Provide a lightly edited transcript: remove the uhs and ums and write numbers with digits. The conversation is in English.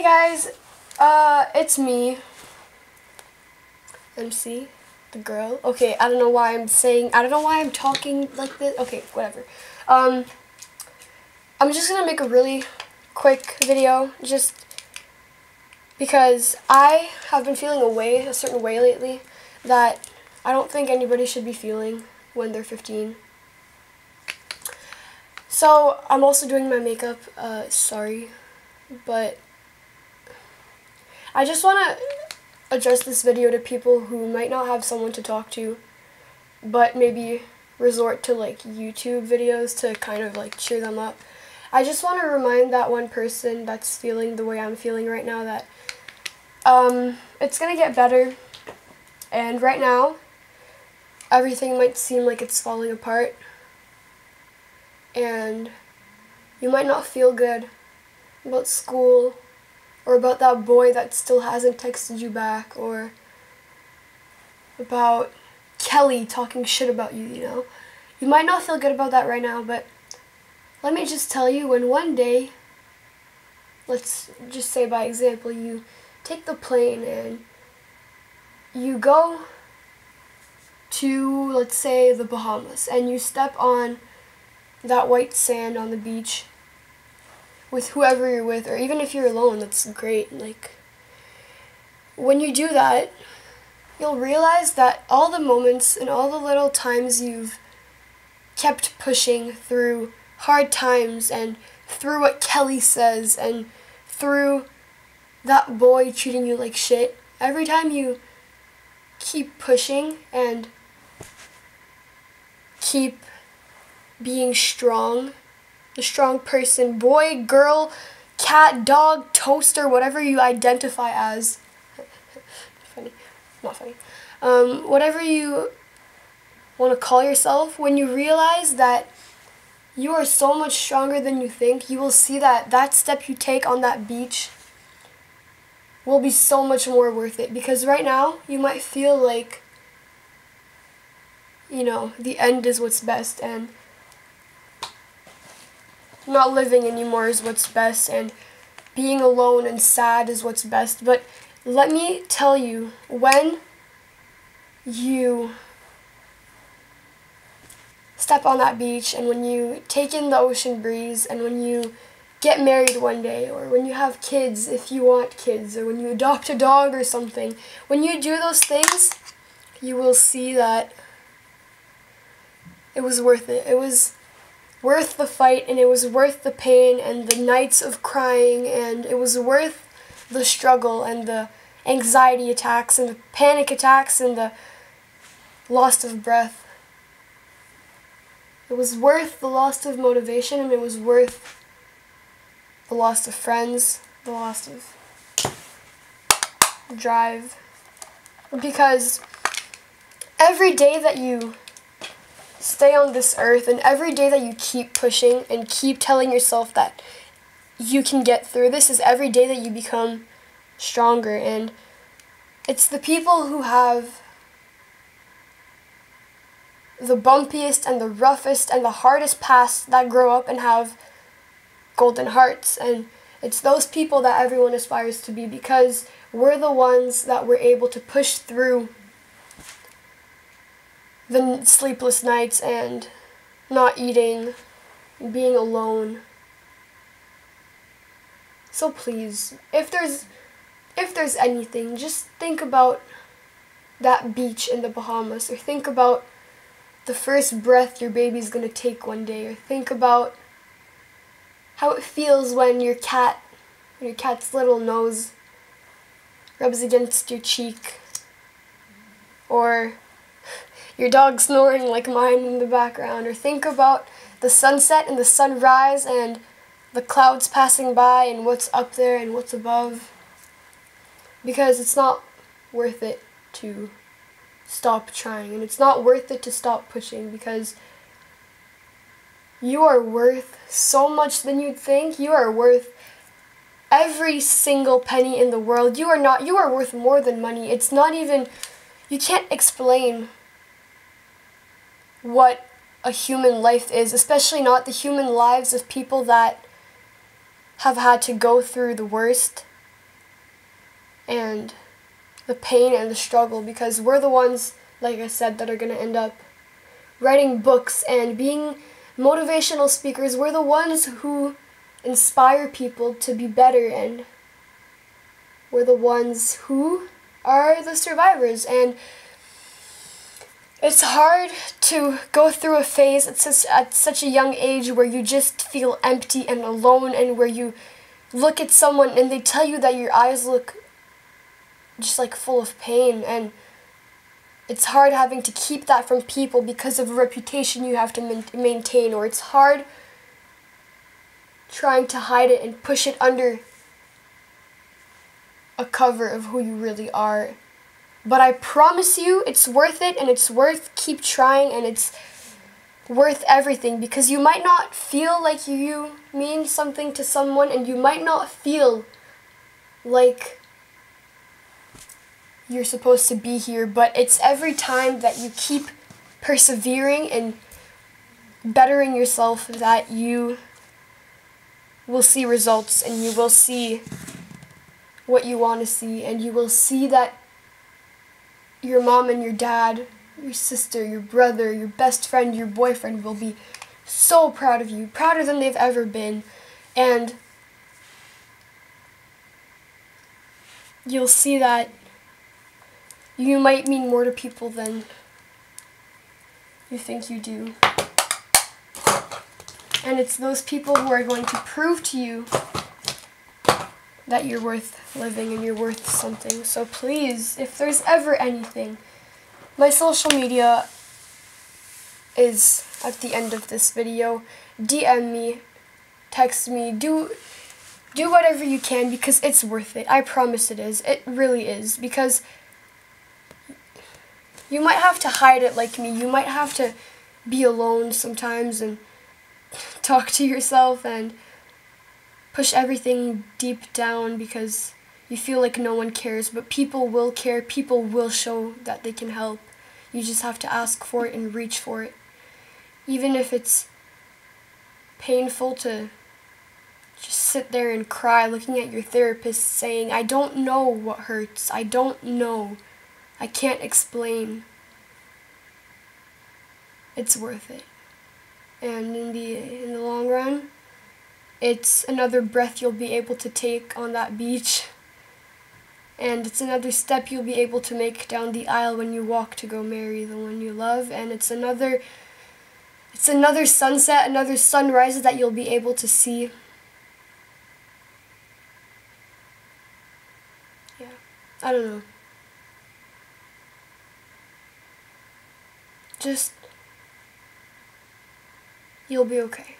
guys, it's me, MC, the girl. Okay, I don't know why I'm talking like this. Okay, whatever. I'm just gonna make a really quick video, just because I have been feeling a certain way lately, that I don't think anybody should be feeling when they're 15. So, I'm also doing my makeup, sorry, but I just want to address this video to people who might not have someone to talk to, but maybe resort to like YouTube videos to kind of like cheer them up. I just want to remind that one person that's feeling the way I'm feeling right now that it's gonna get better, and right now everything might seem like it's falling apart, and you might not feel good about school, or about that boy that still hasn't texted you back, or about Kelly talking shit about you, you know. You might not feel good about that right now, but let me just tell you, when one day, let's just say by example, you take the plane and you go to, let's say, the Bahamas, and you step on that white sand on the beach with whoever you're with, or even if you're alone, that's great. Like, when you do that, you'll realize that all the moments and all the little times you've kept pushing through hard times, and through what Kelly says, and through that boy treating you like shit, every time you keep pushing and keep being strong, the strong person, boy, girl, cat, dog, toaster, whatever you identify as, funny, not funny, whatever you want to call yourself, when you realize that you are so much stronger than you think, you will see that that step you take on that beach will be so much more worth it. Because right now, you might feel like, you know, the end is what's best, and not living anymore is what's best, and being alone and sad is what's best. But let me tell you, when you step on that beach, and when you take in the ocean breeze, and when you get married one day, or when you have kids if you want kids, or when you adopt a dog or something, when you do those things, you will see that it was worth it. It was worth the fight, and it was worth the pain and the nights of crying, and it was worth the struggle and the anxiety attacks and the panic attacks and the loss of breath. It was worth the loss of motivation, and it was worth the loss of friends, the loss of drive. Because every day that you stay on this earth, and every day that you keep pushing and keep telling yourself that you can get through this, is every day that you become stronger. And it's the people who have the bumpiest and the roughest and the hardest past that grow up and have golden hearts, and it's those people that everyone aspires to be, because we're the ones that were able to push through the sleepless nights and not eating, being alone. So please, if there's anything, just think about that beach in the Bahamas, or think about the first breath your baby's gonna take one day, or think about how it feels when your cat's little nose rubs against your cheek, or your dog snoring like mine in the background, or think about the sunset and the sunrise and the clouds passing by and what's up there and what's above. Because it's not worth it to stop trying, and it's not worth it to stop pushing, because you are worth so much than you'd think. You are worth every single penny in the world. You are worth more than money. It's not even, you can't explain what a human life is, especially not the human lives of people that have had to go through the worst and the pain and the struggle, because we're the ones, like I said, that are going to end up writing books and being motivational speakers. We're the ones who inspire people to be better, and we're the ones who are the survivors. And it's hard to go through a phase at such a young age where you just feel empty and alone, and where you look at someone and they tell you that your eyes look just like full of pain, and it's hard having to keep that from people because of a reputation you have to maintain, or it's hard trying to hide it and push it under a cover of who you really are. But I promise you, it's worth it, and it's worth keep trying, and it's worth everything, because you might not feel like you mean something to someone, and you might not feel like you're supposed to be here, but it's every time that you keep persevering and bettering yourself that you will see results, and you will see what you want to see, and you will see that your mom and your dad, your sister, your brother, your best friend, your boyfriend will be so proud of you, prouder than they've ever been, and you'll see that you might mean more to people than you think you do. And it's those people who are going to prove to you that you're worth living and you're worth something. So please, if there's ever anything, my social media is at the end of this video. DM me, text me, do whatever you can, because it's worth it. I promise it is. It really is, because you might have to hide it like me. You might have to be alone sometimes and talk to yourself and push everything deep down because you feel like no one cares, but people will care. People will show that they can help. You just have to ask for it and reach for it. Even if it's painful to just sit there and cry looking at your therapist saying, I don't know what hurts. I don't know. I can't explain. It's worth it. And in the long run, it's another breath you'll be able to take on that beach. And it's another step you'll be able to make down the aisle when you walk to go marry the one you love. And it's another sunset, another sunrise that you'll be able to see. Yeah, I don't know. Just, you'll be okay.